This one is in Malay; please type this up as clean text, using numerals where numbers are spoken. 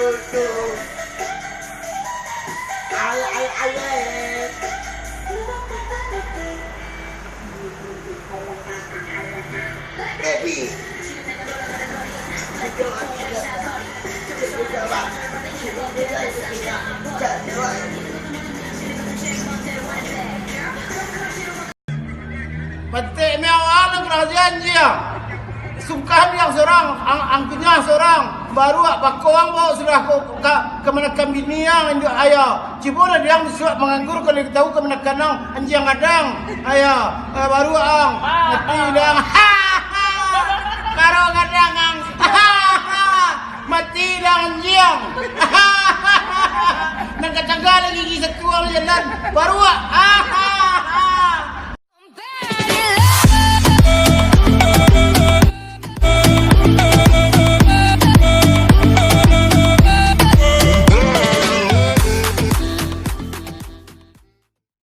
Baby. Petik mewah dan kerajaan dia. Sungkahan yang seorang, angkunya seorang. Baru bakawang bawa sudah ke menekan bini yang induk ayah. Cibona dia sudah menganggur kalau kita tahu ke menekan nang anjing adang. Ayah, baru ang. Mati dang. Karo ngadang ang. Mati dang anjing. Nang kacangga lagi kisah tua jalan. Baru